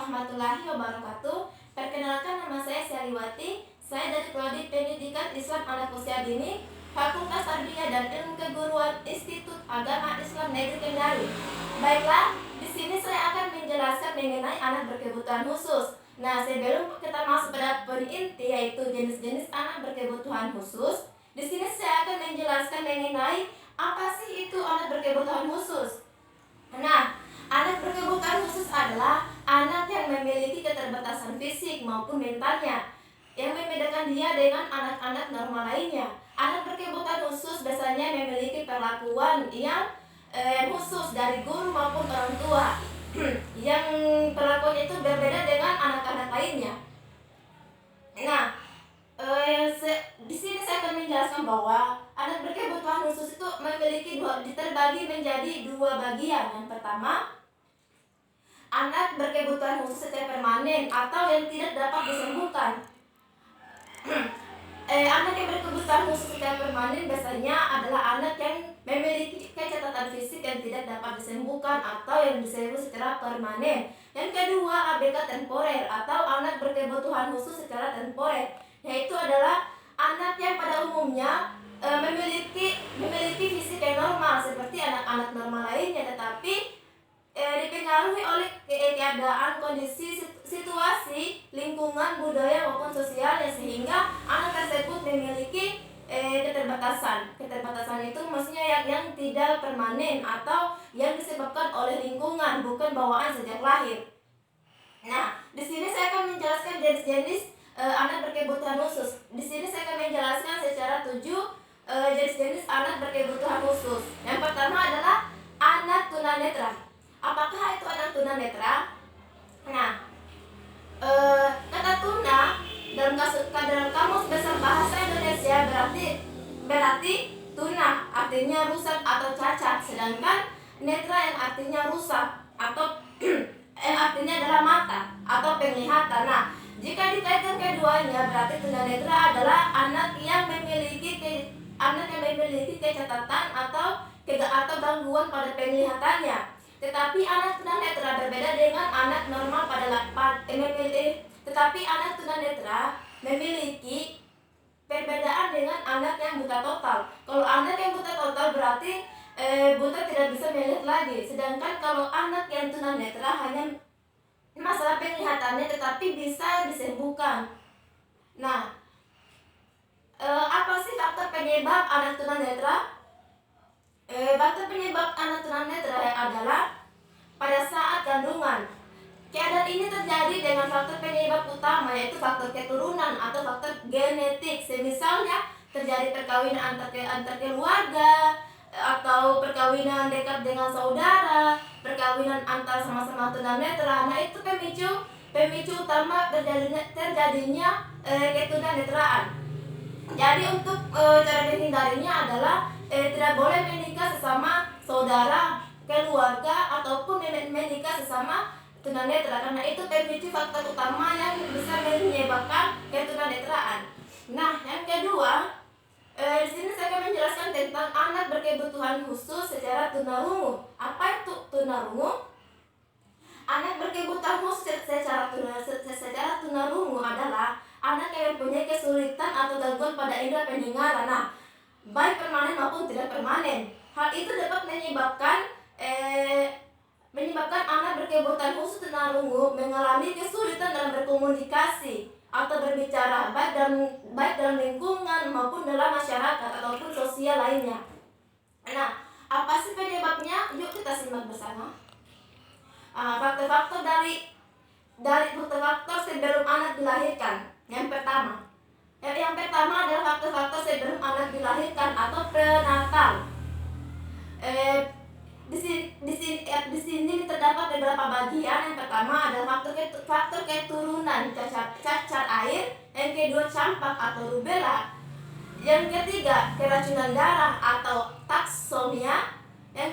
warahmatullahi wabarakatuh. Perkenalkan, nama saya Syariwati. Saya dari Prodi Pendidikan Islam Anak Usia Dini, Fakultas Tarbiyah dan Ilmu Keguruan Institut Agama Islam Negeri Kendari. Baiklah, di sini saya akan menjelaskan mengenai anak berkebutuhan khusus. Nah, sebelum kita masuk pada poin inti, yaitu jenis-jenis anak berkebutuhan khusus, di sini saya akan menjelaskan mengenai apa sih itu anak berkebutuhan khusus. Nah, anak berkebutuhan khusus adalah anak yang memiliki keterbatasan fisik maupun mentalnya yang membedakan dia dengan anak-anak normal lainnya. Anak berkebutuhan khusus biasanya memiliki perlakuan yang khusus dari guru maupun orang tua yang perlakuan itu berbeda dengan anak-anak lainnya. Nah, di sini saya akan menjelaskan bahwa anak berkebutuhan khusus itu terbagi menjadi dua bagian. Yang pertama, anak berkebutuhan khusus secara permanen atau yang tidak dapat disembuhkan. Anak yang berkebutuhan khusus secara permanen biasanya adalah anak yang memiliki catatan fisik yang tidak dapat disembuhkan atau yang disebut secara permanen. Yang kedua, ABK temporer atau anak berkebutuhan khusus secara temporer, yaitu adalah anak yang pada umumnya memiliki fisik yang normal seperti anak-anak normal lainnya, tetapi dipengaruhi oleh keadaan, kondisi, situasi, lingkungan, budaya maupun sosialnya, sehingga anak tersebut memiliki keterbatasan. Keterbatasan itu maksudnya yang tidak permanen atau yang disebabkan oleh lingkungan, bukan bawaan sejak lahir. Nah, di sini saya akan menjelaskan jenis-jenis anak berkebutuhan khusus. Di sini saya akan menjelaskan secara 7 jenis-jenis anak berkebutuhan khusus. Yang pertama adalah anak tunanetra. Apakah itu anak tunanetra? Nah, kata tuna dalam kamus besar bahasa Indonesia berarti tuna artinya rusak atau cacat, sedangkan netra yang artinya rusak atau yang artinya adalah mata atau penglihatan. Nah, jika dikaitkan keduanya, berarti tunanetra adalah anak yang memiliki kecacatan atau gangguan pada penglihatannya. Tetapi anak tunanetra berbeda dengan anak normal tetapi anak tunanetra memiliki perbedaan dengan anak yang buta total. Kalau anak yang buta total berarti buta tidak bisa melihat lagi. Sedangkan kalau anak yang tunanetra hanya masalah penglihatannya tetapi bisa disembuhkan. Nah, apa sih faktor penyebab anak tunanetra? Faktor penyebab anak tunanetra adalah pada saat kandungan. Keadaan ini terjadi dengan faktor penyebab utama, yaitu faktor keturunan atau faktor genetik. Misalnya terjadi perkawinan antar keluarga, atau perkawinan dekat dengan saudara, perkawinan antar sama-sama tunanetra. Nah, itu pemicu utama terjadinya ketunanetraan. Jadi untuk cara menghindarinya adalah tidak boleh menikah sesama saudara, keluarga, ataupun menikah sesama tunanetra, karena itu pemicu faktor utama yang bisa menyebabkan ketunanetraan. Nah, yang kedua, di sini saya akan menjelaskan tentang anak berkebutuhan khusus secara tunarungu. Apa itu tunarungu? Anak berkebutuhan khusus secara tunarungu adalah anak yang mempunyai kesulitan atau gangguan pada indera pendengaran. Nah, baik permanen maupun tidak permanen. Hal itu dapat menyebabkan anak berkebutuhan khusus tunarungu mengalami kesulitan dalam berkomunikasi atau berbicara, baik dalam lingkungan maupun dalam masyarakat ataupun sosial lainnya. Nah, apa sih penyebabnya? Yuk kita simak bersama. Faktor-faktor dari faktor sebelum anak dilahirkan. Yang pertama adalah faktor-faktor sebelum anak dilahirkan atau prenatal. Di sini terdapat beberapa bagian. Yang pertama adalah faktor keturunan cacar air, yang kedua campak atau rubella, yang ketiga keracunan darah atau taksomia, yang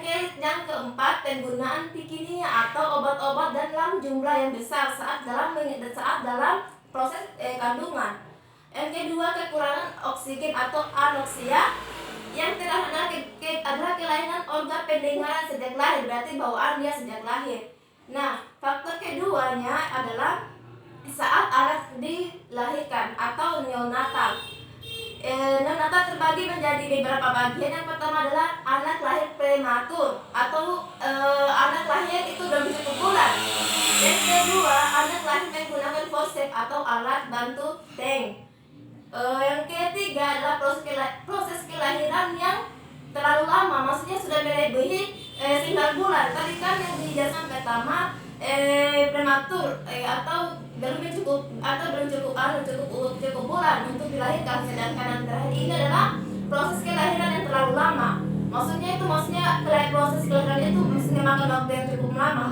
keempat penggunaan pikinia atau obat-obat dalam jumlah yang besar saat dalam proses kandungan, yang kedua kekurangan oksigen atau anoksia, yang terakhir adalah kelainan organ pendengaran sejak lahir, berarti bawaan dia sejak lahir. Nah, faktor keduanya adalah menjadi beberapa bagian. Yang pertama adalah anak lahir prematur atau anak lahir itu belum cukup bulan. Yang kedua, anak lahir menggunakan forceps atau alat bantu tank. Yang ketiga adalah proses kelahiran yang terlalu lama, maksudnya sudah melebihi 9 bulan. Tadi kan yang dijelaskan pertama prematur atau belum cukup bulan untuk dilahirkan, sedangkan yang terakhir ini adalah proses kelahiran yang terlalu lama. Maksudnya proses kelahiran itu mesti memakan waktu yang cukup lama.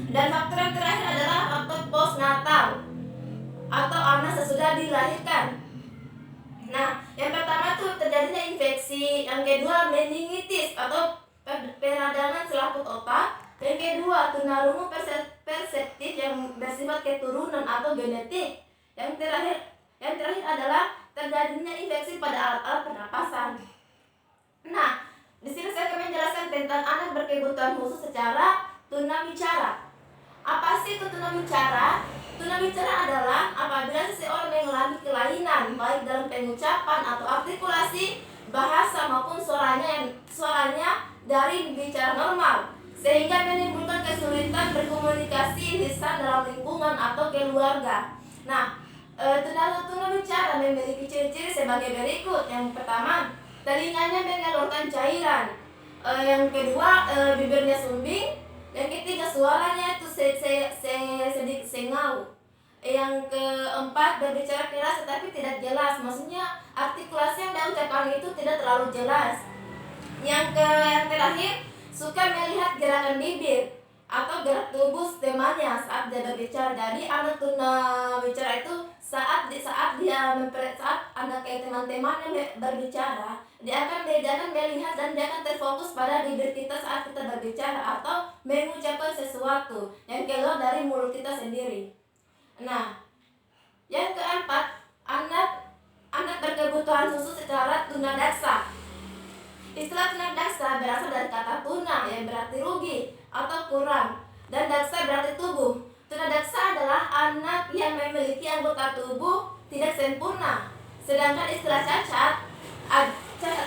Dan faktor yang terakhir adalah faktor postnatal atau anak sesudah dilahirkan. Nah, yang pertama tuh terjadinya infeksi, yang kedua meningitis atau peradangan selaput otak, yang kedua tunarungu perseptif yang bersifat keturunan atau genetik, yang terakhir adalah terjadinya infeksi pada alat-alat pernapasan. Nah, di sini saya akan menjelaskan tentang anak berkebutuhan khusus secara tunawicara. Apa sih itu tunawicara? Tunawicara adalah apabila seseorang mengalami kelainan baik dalam pengucapan atau artikulasi bahasa maupun suaranya dari bicara normal, sehingga menimbulkan kesulitan berkomunikasi lisan dalam lingkungan atau keluarga. Nah, tunawicara memiliki ciri-ciri sebagai berikut. Yang pertama, telinganya mengeluarkan cairan. Yang kedua, bibirnya sumbing. Yang ketiga, suaranya itu sedikit sengau. Yang keempat, berbicara keras tetapi tidak jelas, maksudnya artikulasi yang dia ucapkan itu tidak terlalu jelas. Yang terakhir, suka melihat gerakan bibir atau gerak tubuh temannya saat dia berbicara. Jadi anak tunawicara itu saat anak teman-temannya berbicara, dia akan melihat dan dia akan terfokus pada bibir kita saat kita berbicara atau mengucapkan sesuatu yang keluar dari mulut kita sendiri. Nah, yang keempat, anak berkebutuhan khusus secara tunadaksa. Istilah tunadaksa berasal dari kata tuna yang berarti rugi atau kurang, dan daksa berarti tubuh. Tunadaksa adalah anak yang memiliki anggota tubuh tidak sempurna. Sedangkan istilah cacat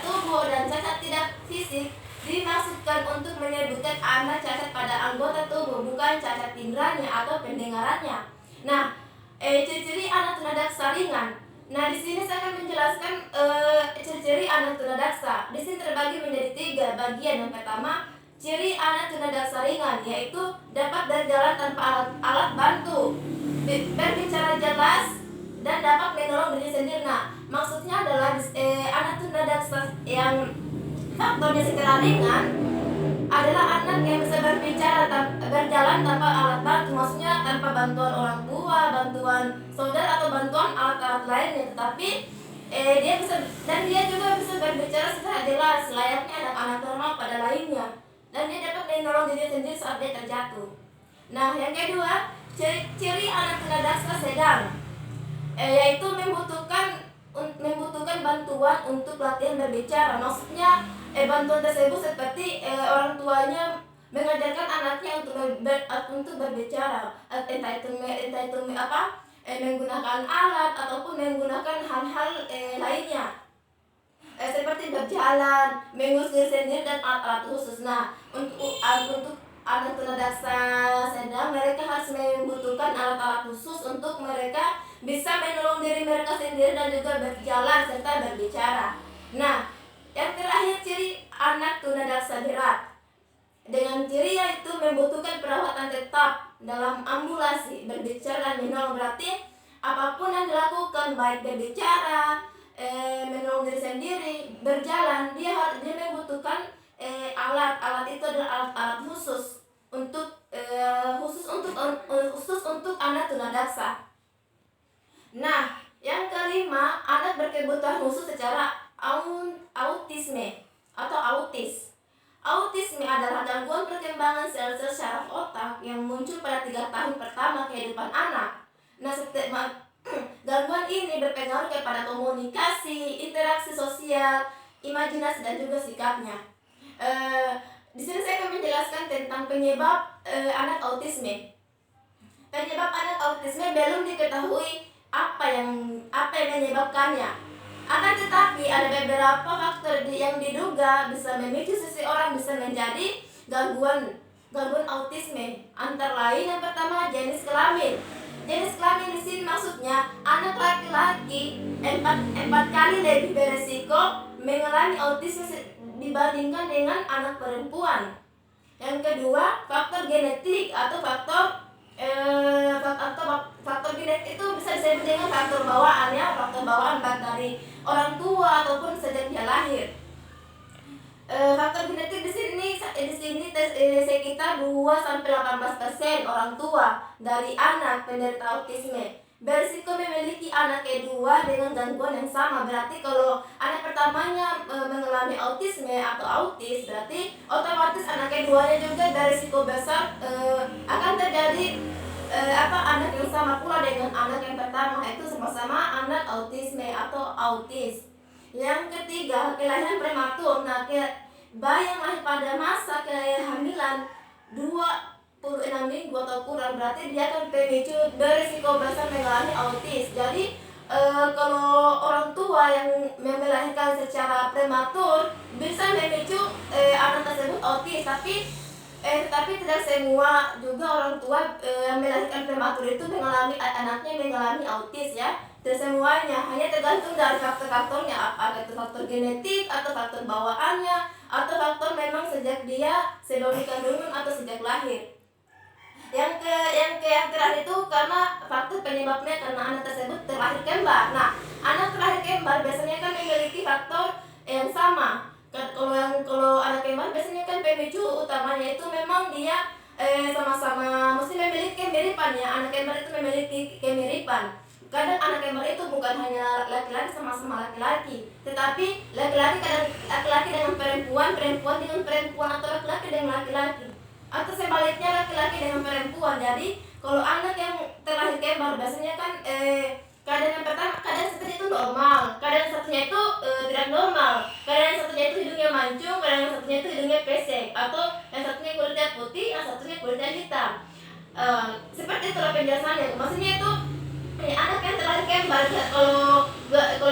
tubuh dan cacat tidak fisik dimaksudkan untuk menyebutkan anak cacat pada anggota tubuh, bukan cacat inderanya atau pendengarannya. Nah, ciri-ciri anak tunadaksa ringan. Nah, di sini saya akan menjelaskan ciri-ciri anak tunadaksa. Di sini terbagi menjadi 3 bagian. Yang pertama, ciri anak tunadaksa ringan, yaitu dapat berjalan tanpa alat bantu, berbicara jelas, dan dapat menolong diri sendiri. Nah, maksudnya adalah anak tunadaksa yang faktornya secara ringan adalah anak yang bisa berjalan tanpa alat bantu, maksudnya tanpa bantuan orang tua, bantuan saudara atau bantuan alat-alat lainnya, tetapi dia juga bisa berbicara secara jelas layaknya anak-anak normal pada lainnya, dan dia dapat menolong diri sendiri saat dia terjatuh. Nah, yang kedua, ciri anak tunadaksa sedang, yaitu membutuhkan bantuan untuk latihan berbicara. Maksudnya bantuan tersebut seperti orang tuanya mengajarkan anaknya untuk berbicara, entah itu menggunakan alat ataupun menggunakan hal-hal lainnya, seperti berjalan, mengurus diri sendiri dan alat-alat khusus. Nah, untuk anak tunadaksa sedang, mereka harus membutuhkan alat-alat khusus untuk mereka bisa menolong diri mereka sendiri dan juga berjalan serta berbicara. Nah, yang terakhir, ciri anak tunadaksa berat. Dengan ciri yaitu membutuhkan perawatan tetap dalam ambulasi, berbicara dan menolong. Berarti apapun yang dilakukan, baik berbicara, menolong diri sendiri, berjalan, dia membutuhkan alat itu adalah alat khusus untuk anak tunadaksa. Nah, yang kelima, anak berkebutuhan khusus secara autisme atau autis. Autisme adalah gangguan perkembangan sel-sel syaraf otak yang muncul pada 3 tahun pertama kehidupan anak. Nah, gangguan ini berpengaruh kepada komunikasi, interaksi sosial, imajinasi, dan juga sikapnya. Di sini saya akan menjelaskan tentang penyebab anak autisme. Penyebab anak autisme belum diketahui apa yang menyebabkannya. Akan tetapi ada beberapa faktor yang diduga bisa memicu seseorang bisa menjadi gangguan autisme. Antara lain yang pertama jenis kelamin. Jenis kelamin di sini maksudnya anak laki-laki 4 kali lebih beresiko mengalami autisme dibandingkan dengan anak perempuan. Yang kedua, faktor genetik atau faktor genetik itu bisa disebut dengan faktor bawaan ya, faktor bawaan baik dari orang tua ataupun sejak dia lahir. Faktor genetik di sini sekitar 2-18% orang tua dari anak penderita autisme berisiko memiliki anak kedua dengan gangguan yang sama. Berarti kalau anak pertamanya mengalami autisme atau autis, berarti otomatis anak keduanya juga berisiko besar akan terjadi anak yang sama pula dengan anak yang pertama, itu sama-sama anak autisme atau autis. Yang ketiga, kelahiran prematur. Nah, bayi yang lahir pada masa kehamilan 26 minggu atau kurang, berarti dia akan pemicu berisiko besar mengalami autis. Jadi kalau orang tua yang melahirkan secara prematur bisa memicu anak tersebut autis, tapi tidak semua juga orang tua yang melahirkan prematur itu anaknya mengalami autis ya. Tidak semuanya, hanya tergantung dari faktor-faktornya, apakah itu faktor genetik atau faktor bawaannya atau faktor memang sejak dia sebelum dikandungan atau sejak lahir. Yang terakhir itu karena faktor penyebabnya karena anak tersebut terlahir kembar. Nah, anak terlahir kembar biasanya kan memiliki faktor yang sama. Kalau anak kembar biasanya kan pemicu utamanya itu memang dia sama-sama mesti memiliki kemiripan ya. Anak kembar itu memiliki kemiripan. Kadang anak kembar itu bukan hanya laki-laki sama-sama laki-laki, tetapi laki-laki dengan perempuan dengan perempuan, atau laki-laki dengan laki-laki, atau sebaliknya laki-laki dengan perempuan. Jadi kalau anak yang terlahir kembar biasanya kan keadaan yang pertama, keadaan seperti itu normal, keadaan satunya itu tidak normal, keadaan yang satunya itu hidungnya mancung, keadaan yang satunya itu hidungnya pesek, atau yang satunya kulitnya putih, yang satunya kulitnya hitam. Seperti itulah penjelasannya. Maksudnya itu anak yang terlahir kembar, kalau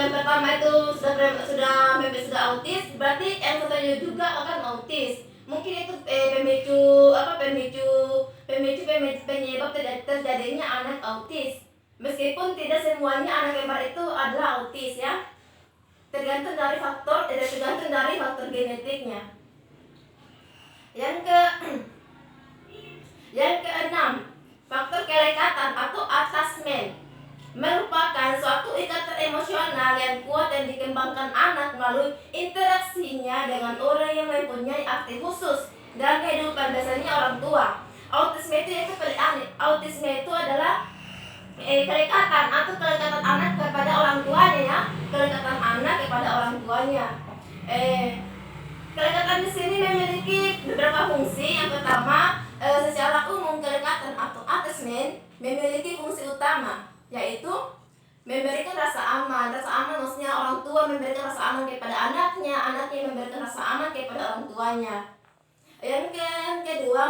yang pertama itu sudah autis, berarti yang satunya juga akan autis. Mungkin itu penyebab terjadinya anak autis. Meskipun tidak semuanya anak kembar itu adalah autis ya. Tergantung dari faktor genetiknya. Yang keenam, faktor kelekatan atau attachment merupakan suatu ikatan emosional yang kuat yang dikembangkan anak melalui interaksinya dengan orang yang mempunyai arti khusus dalam kehidupan, biasanya orang tua. Autisme itu adalah kelekatan anak kepada orang tuanya ya, kelekatan anak kepada orang tuanya. Kelekatan di sini memiliki beberapa fungsi. Yang pertama, secara umum kelekatan atau attachment memiliki fungsi utama, yaitu memberikan rasa aman. Rasa aman maksudnya orang tua memberikan rasa aman kepada anaknya, anaknya memberikan rasa aman kepada orang tuanya. Yang kedua,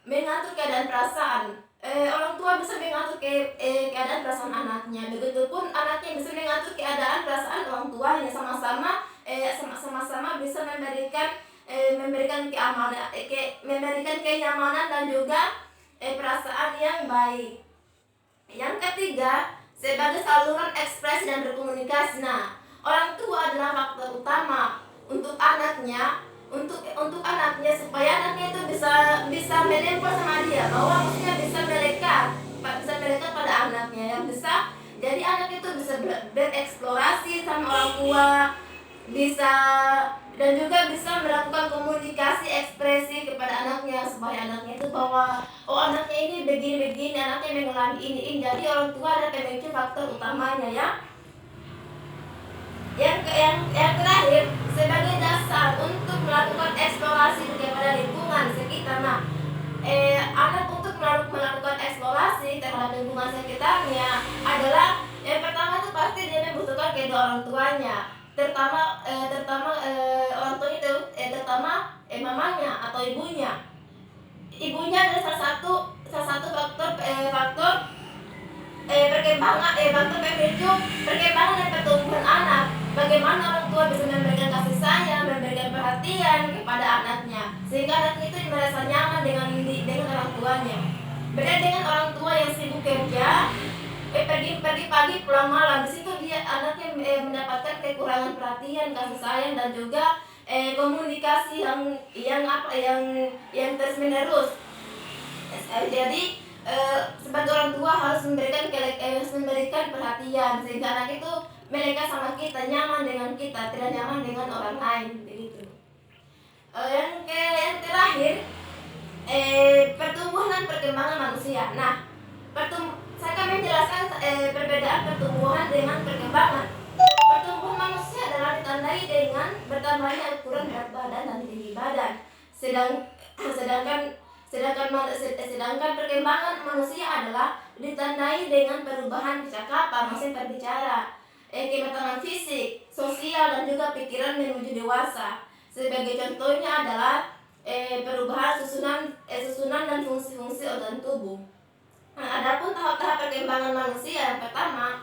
mengatur keadaan perasaan. Orang tua bisa mengatur keadaan perasaan anaknya, begitupun anaknya bisa mengatur keadaan perasaan orang tuanya. Sama-sama bisa memberikan keamanan, memberikan kenyamanan dan juga perasaan yang baik. Yang ketiga, sebagai saluran ekspresi dan berkomunikasi. Nah, orang tua adalah faktor utama untuk anaknya, supaya anaknya itu bisa menempel sama dia, bahwa maksudnya bisa melekat pada anaknya, yang bisa jadi anak itu bisa bereksplorasi sama orang tua, dan juga bisa melakukan komunikasi ekspresi kepada anaknya, supaya anaknya itu bahwa anaknya ini begini, anaknya mengalami ini. Jadi orang tua ada pemicu faktor utamanya ya. Yang terakhir, sebagai dasar untuk melakukan eksplorasi kepada lingkungan sekitar. Nah, anak untuk melakukan eksplorasi terhadap lingkungan sekitarnya adalah yang pertama itu pasti dia membutuhkan kedua orang tuanya, terutama orang tuanya itu terutama mamanya atau ibunya. Ibunya adalah salah satu faktor perkembangan pemicu perkembangan dan pertumbuhan anak. bagaimana orang tua bisa memberikan kasih sayang, memberikan perhatian kepada anaknya, sehingga anak itu merasa nyaman dengan orang tuanya. Beda dengan orang tua yang sibuk kerja, pergi pagi pulang malam. Di situ dia anaknya mendapatkan kekurangan perhatian, kasih sayang, dan juga komunikasi yang terus menerus. Jadi sebagai orang tua harus memberikan perhatian, sehingga anak itu mereka sama kita, nyaman dengan kita, tidak nyaman dengan orang lain, begitu. Yang terakhir, pertumbuhan dan perkembangan manusia. Nah, saya akan menjelaskan perbedaan pertumbuhan dengan perkembangan. Pertumbuhan manusia adalah ditandai dengan bertambahnya ukuran berat badan dan tinggi badan. Sedangkan perkembangan manusia adalah ditandai dengan perubahan percakapan, maksudnya berbicara, kematangan fisik, sosial, dan juga pikiran menuju dewasa. Sebagai contohnya adalah perubahan susunan dan fungsi-fungsi organ tubuh. Nah, adapun tahap-tahap perkembangan manusia, yang pertama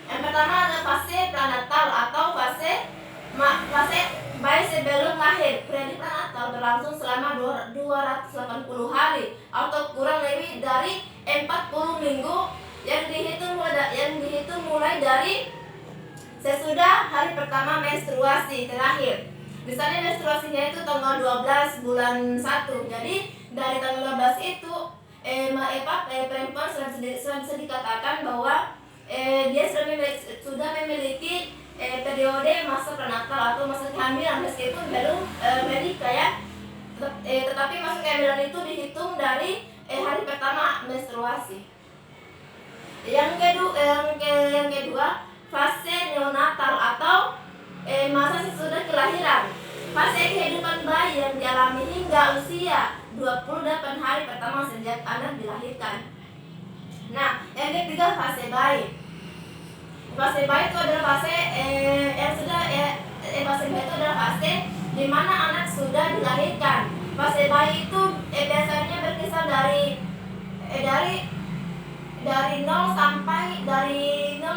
adalah fase pranatal atau fase bayi sebelum lahir. Periode pranatal berlangsung selama 280 hari atau kurang lebih dari 40 minggu yang dihitung mulai dari sesudah hari pertama menstruasi terakhir. Misalnya menstruasinya itu tanggal 12 bulan 1. Jadi dari tanggal 12 itu perempuan sudah bisa dikatakan bahwa dia sudah memiliki periode masa prenatal atau masa kehamilan, meskipun belum menikah ya. Tetapi masa kehamilan itu dihitung dari hari pertama menstruasi. Yang kedua fase neonatal atau masa sesudah kelahiran. Fase kehidupan bayi yang dialami hingga usia 28 hari pertama sejak anak dilahirkan. Nah, yang ketiga fase bayi. Fase bayi itu adalah fase fase bayi itu adalah fase di mana anak sudah dilahirkan. Fase bayi itu biasanya berkisar dari 0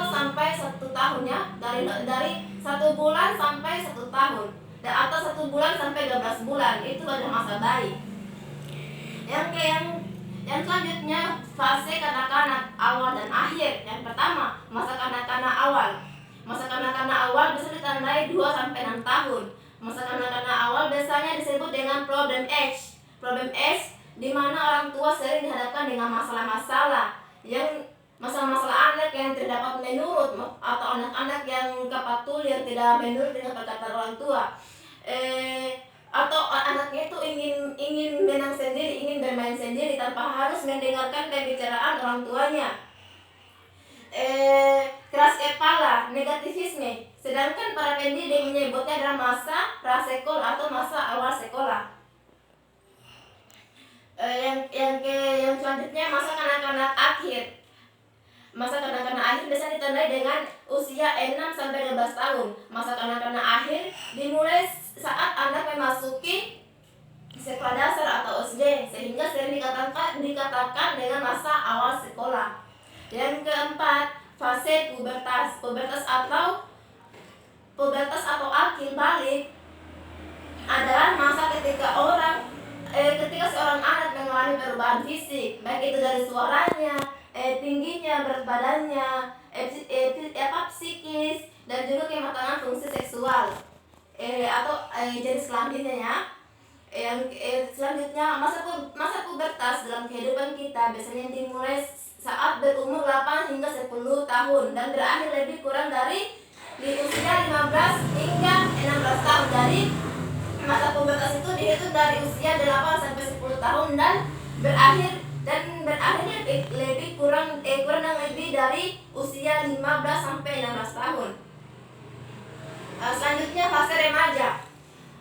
sampai 1 tahun ya, dari 1 bulan sampai 1 tahun, atau 1 bulan sampai 12 bulan, itu adalah masa bayi. Yang selanjutnya fase kanak-kanak awal dan akhir. Yang pertama, masa kanak-kanak awal. Masa kanak-kanak awal bisa ditandai 2 sampai 6 tahun. Masa kanak-kanak awal biasanya disebut dengan problem age. Problem age di mana orang tua sering dihadapkan dengan masalah-masalah masalah anak yang tidak dapat menurut, atau anak-anak yang kapatul yang tidak menurut dengan perkataan orang tua, atau anaknya itu ingin menang sendiri, ingin bermain sendiri tanpa harus mendengarkan pembicaraan orang tuanya. Keras kepala, negativisme. Sedangkan para pendidik menyebutnya adalah masa prasekol atau masa awal sekolah. Yang selanjutnya masa kanak-kanak akhir. Masa kanak-kanak akhir biasanya ditandai dengan usia 6 sampai 12 tahun. Masa kanak-kanak akhir dimulai saat anak memasuki sekolah dasar atau SD, sehingga sering dikatakan dengan masa awal sekolah. Yang keempat, fase pubertas. Pubertas atau akil balik adalah masa ketika seorang anak mengalami perubahan fisik, baik itu dari suaranya, tingginya, berat badannya, psikis, dan juga kematangan fungsi seksual atau jenis kelaminnya ya. Selanjutnya masa pubertas dalam kehidupan kita biasanya dimulai saat berumur 8 hingga 10 tahun dan berakhir lebih kurang di usia 15 hingga 16 tahun. Jadi masa pubertas itu dihitung dari usia 8 sampai 10 tahun dan berakhirnya lebih kurang lebih dari usia 15 sampai 16 tahun. Selanjutnya fase remaja.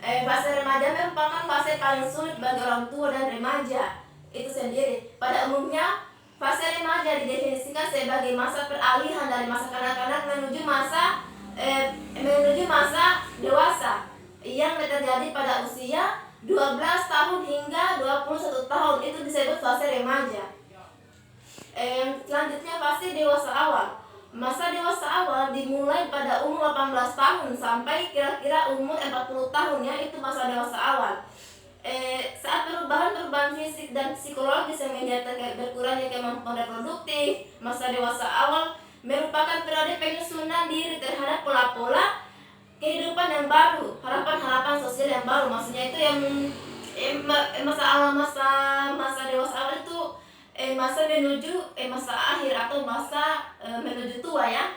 Fase remaja merupakan fase paling sulit bagi orang tua dan remaja itu sendiri. Pada umumnya fase remaja didefinisikan sebagai masa peralihan dari masa kanak-kanak menuju masa dewasa yang terjadi pada usia 12 tahun hingga 21 tahun, itu disebut fase remaja. Selanjutnya fase dewasa awal Masa dewasa awal dimulai pada umur 18 tahun sampai kira-kira umur 40 tahun ya, itu masa dewasa awal. Saat perubahan fisik dan psikologis yang menyertai berkurangnya kemampuan reproduktif, masa dewasa awal merupakan periode penyusunan diri terhadap pola-pola kehidupan yang baru, harapan-harapan sosial yang baru. Maksudnya itu yang masa dewasa awal itu masa menuju masa akhir atau masa menuju tua ya.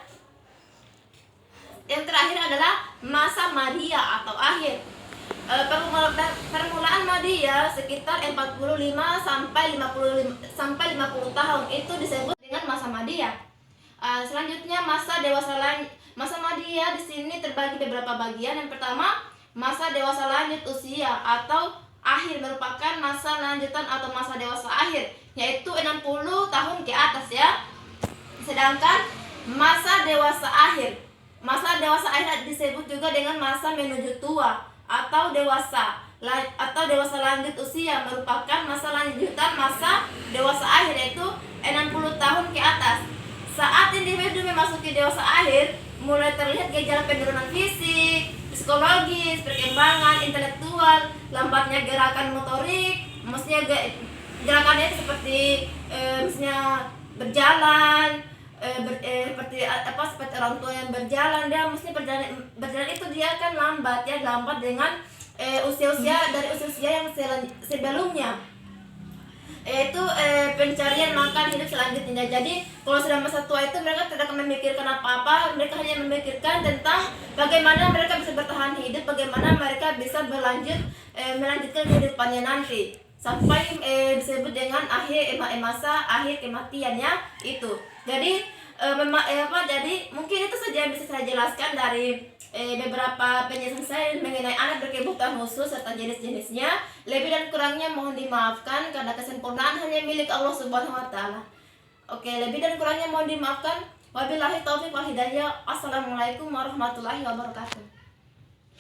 Yang terakhir adalah masa madya atau akhir. Permulaan madya sekitar 45 sampai 50 tahun itu disebut dengan masa madya. Selanjutnya masa dewasa lanjut. Masa madya di sini terbagi beberapa bagian. Yang pertama, masa dewasa lanjut usia atau akhir merupakan masa lanjutan atau masa dewasa akhir, yaitu 60 tahun ke atas ya. Sedangkan masa dewasa akhir disebut juga dengan masa menuju tua atau dewasa lanjut usia, merupakan masa lanjutan masa dewasa akhir, yaitu 60 tahun ke atas. Saat individu memasuki dewasa akhir, mulai terlihat gejala penurunan fisik, psikologis, perkembangan intelektual, lambatnya gerakan motorik, maksudnya gerakannya seperti misalnya berjalan, seperti orang tua yang berjalan, dia mesti berjalan itu dia akan lambat dengan usia-usia yang sebelumnya, yaitu pencarian makan hidup selanjutnya. Jadi kalau sudah masa tua itu mereka tidak akan memikirkan apa-apa, mereka hanya memikirkan tentang bagaimana mereka bisa bertahan hidup, bagaimana mereka bisa melanjutkan kehidupannya nanti sampai disebut dengan masa akhir kematian ya itu. Jadi jadi mungkin itu saja yang bisa saya jelaskan dari beberapa penjelasan saya mengenai anak berkebutuhan khusus serta jenis-jenisnya. Lebih dan kurangnya mohon dimaafkan karena kesempurnaan hanya milik Allah Subhanahu wa taala. Oke, lebih dan kurangnya mohon dimaafkan. Wabillahi taufiq wal hidayah. Assalamualaikum warahmatullahi wabarakatuh.